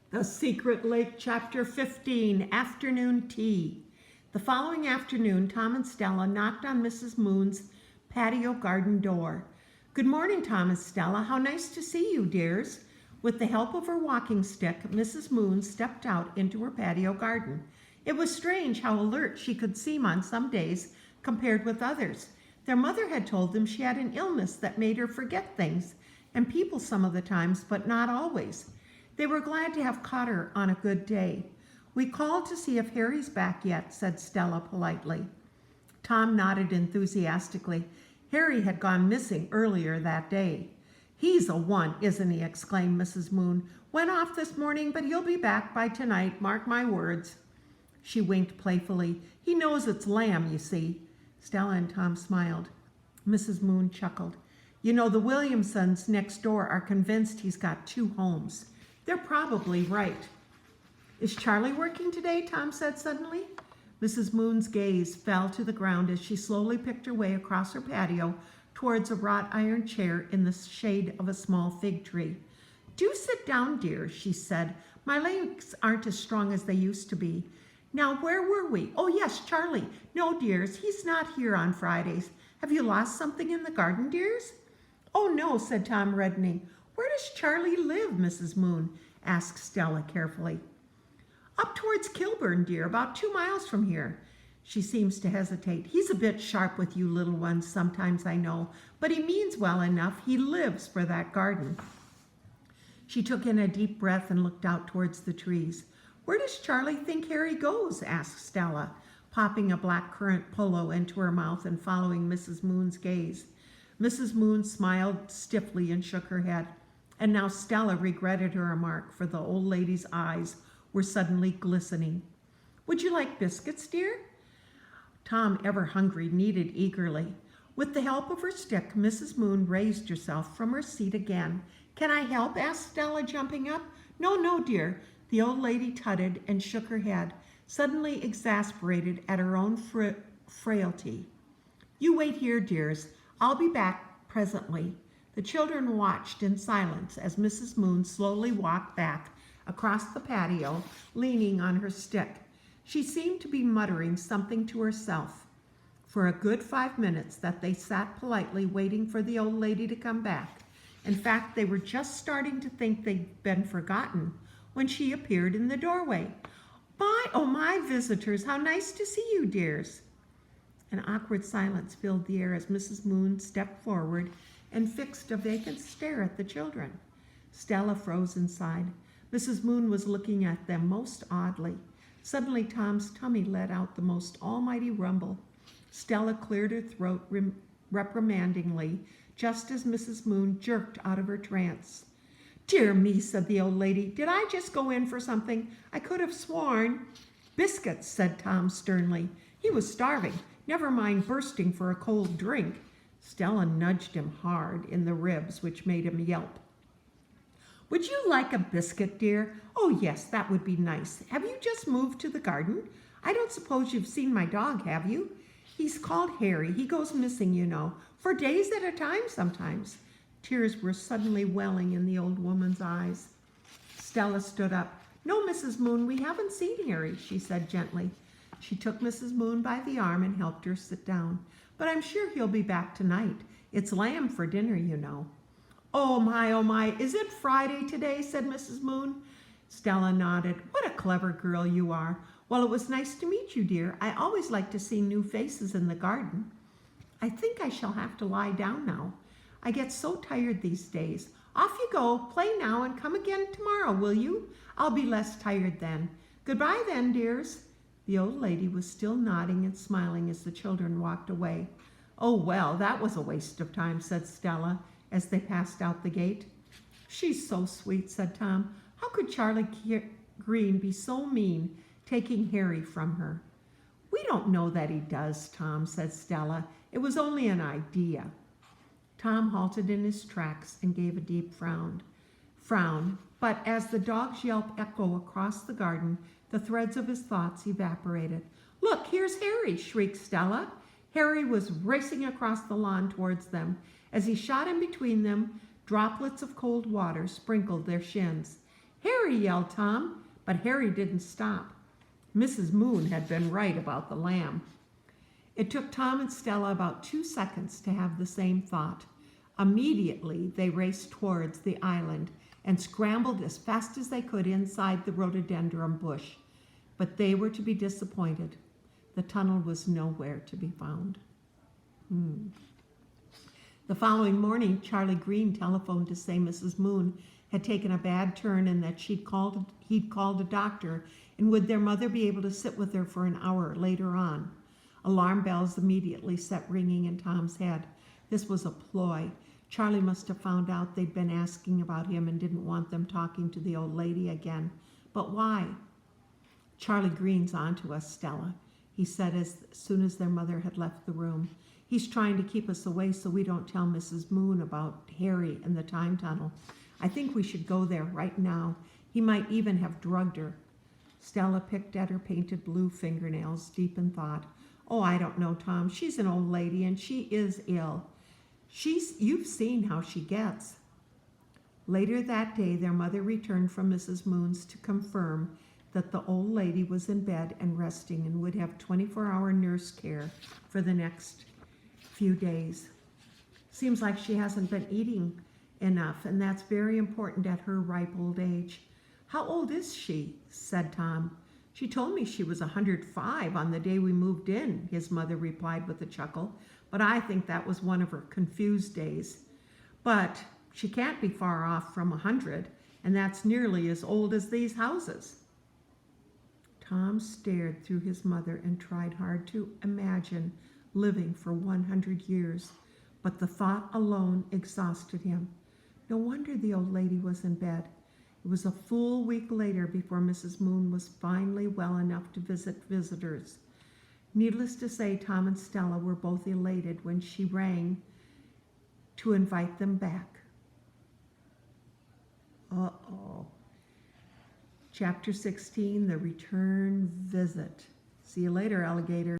The Secret Lake, Chapter 15, Afternoon Tea. The following afternoon, Tom and Stella knocked on Mrs. Moon's patio garden door. "Good morning, Tom and Stella. How nice to see you, dears." With the help of her walking stick, Mrs. Moon stepped out into her patio garden. It was strange how alert she could seem on some days compared with others. Their mother had told them she had an illness that made her forget things and people some of the times, but not always. They were glad to have caught her on a good day. "We called to see if Harry's back yet," said Stella politely. Tom nodded enthusiastically. Harry had gone missing earlier that day. "He's a one, isn't he?" exclaimed Mrs. Moon. "Went off this morning, but he'll be back by tonight, mark my words." She winked playfully. "He knows it's lamb, you see." Stella and Tom smiled. Mrs. Moon chuckled. "You know, the Williamsons next door are convinced he's got two homes. They're probably right." "Is Charlie working today?" Tom said suddenly. Mrs. Moon's gaze fell to the ground as she slowly picked her way across her patio towards a wrought iron chair in the shade of a small fig tree. "Do sit down, dear," she said. "My legs aren't as strong as they used to be. Now, where were we? Oh, yes, Charlie. No, dears, he's not here on Fridays. Have you lost something in the garden, dears?" "Oh, no," said Tom, reddening. "Where does Charlie live, Mrs. Moon?" asked Stella carefully. "Up towards Kilburn, dear, about 2 miles from here." She seems to hesitate. "He's a bit sharp with you little ones sometimes, I know, but he means well enough. He lives for that garden." She took in a deep breath and looked out towards the trees. "Where does Charlie think Harry goes?" asked Stella, popping a black currant polo into her mouth and following Mrs. Moon's gaze. Mrs. Moon smiled stiffly and shook her head. And now Stella regretted her remark, for the old lady's eyes were suddenly glistening. "Would you like biscuits, dear?" Tom, ever hungry, kneaded eagerly. With the help of her stick, Mrs. Moon raised herself from her seat again. "Can I help?" asked Stella, jumping up. "No, no, dear." The old lady tutted and shook her head, suddenly exasperated at her own frailty. "You wait here, dears. I'll be back presently." The children watched in silence as Mrs. Moon slowly walked back across the patio, leaning on her stick. She seemed to be muttering something to herself. For a good 5 minutes that they sat politely waiting for the old lady to come back. In fact, they were just starting to think they'd been forgotten when she appeared in the doorway. "My, oh my, visitors, how nice to see you, dears." An awkward silence filled the air as Mrs. Moon stepped forward and fixed a vacant stare at the children. Stella froze inside. Mrs. Moon was looking at them most oddly. Suddenly Tom's tummy let out the most almighty rumble. Stella cleared her throat reprimandingly, just as Mrs. Moon jerked out of her trance. "Dear me," said the old lady, "did I just go in for something? I could have sworn—" "Biscuits," said Tom sternly. He was starving, never mind bursting for a cold drink. Stella nudged him hard in the ribs, which made him yelp. "Would you like a biscuit, dear? Oh, yes, that would be nice. Have you just moved to the garden? I don't suppose you've seen my dog, have you? He's called Harry. He goes missing, you know, for days at a time sometimes." Tears were suddenly welling in the old woman's eyes. Stella stood up. "No, Mrs. Moon, we haven't seen Harry," she said gently. She took Mrs. Moon by the arm and helped her sit down. "But I'm sure he'll be back tonight. It's lamb for dinner, you know." Oh my, is it Friday today?" said Mrs. Moon. Stella nodded. "What a clever girl you are. Well, it was nice to meet you, dear. I always like to see new faces in the garden. I think I shall have to lie down now. I get so tired these days. Off you go. Play now and come again tomorrow, will you? I'll be less tired then. Goodbye then, dears." The old lady was still nodding and smiling as the children walked away. "Oh, well, that was a waste of time," said Stella as they passed out the gate. "She's so sweet," said Tom. "How could Charlie Green be so mean, taking Harry from her?" "We don't know that he does, Tom," said Stella. "It was only an idea." Tom halted in his tracks and gave a deep frown. But as the dog's yelp echoed across the garden, the threads of his thoughts evaporated. "Look, here's Harry!" shrieked Stella. Harry was racing across the lawn towards them. As he shot in between them, droplets of cold water sprinkled their shins. Harry, yelled Tom, but Harry didn't stop. Mrs. Moon had been right about the lamb. It took Tom and Stella about 2 seconds to have the same thought. Immediately, they raced towards the island and scrambled as fast as they could inside the rhododendron bush. But they were to be disappointed. The tunnel was nowhere to be found. The following morning, Charlie Green telephoned to say Mrs. Moon had taken a bad turn and that he'd called a doctor, and would their mother be able to sit with her for an hour later on. Alarm bells immediately set ringing in Tom's head. This was a ploy. Charlie must have found out they'd been asking about him and didn't want them talking to the old lady again. But why? Charlie Green's onto us, Stella, he said as soon as their mother had left the room. He's trying to keep us away so we don't tell Mrs. Moon about Harry and the time tunnel. I think we should go there right now. He might even have drugged her. Stella picked at her painted blue fingernails, deep in thought. Oh, I don't know, Tom. She's an old lady and she is ill. You've seen how she gets. Later that day, their mother returned from Mrs. Moon's to confirm that the old lady was in bed and resting and would have 24-hour nurse care for the next few days. Seems like she hasn't been eating enough, and that's very important at her ripe old age. How old is she? Said Tom. She told me she was 105 on the day we moved in, his mother replied with a chuckle, but I think that was one of her confused days. But she can't be far off from 100, and that's nearly as old as these houses. Tom stared through his mother and tried hard to imagine living for 100 years, but the thought alone exhausted him. No wonder the old lady was in bed. It was a full week later before Mrs. Moon was finally well enough to visit visitors. Needless to say, Tom and Stella were both elated when she rang to invite them back. Uh-oh. Chapter 16, The Return Visit. See you later, alligator.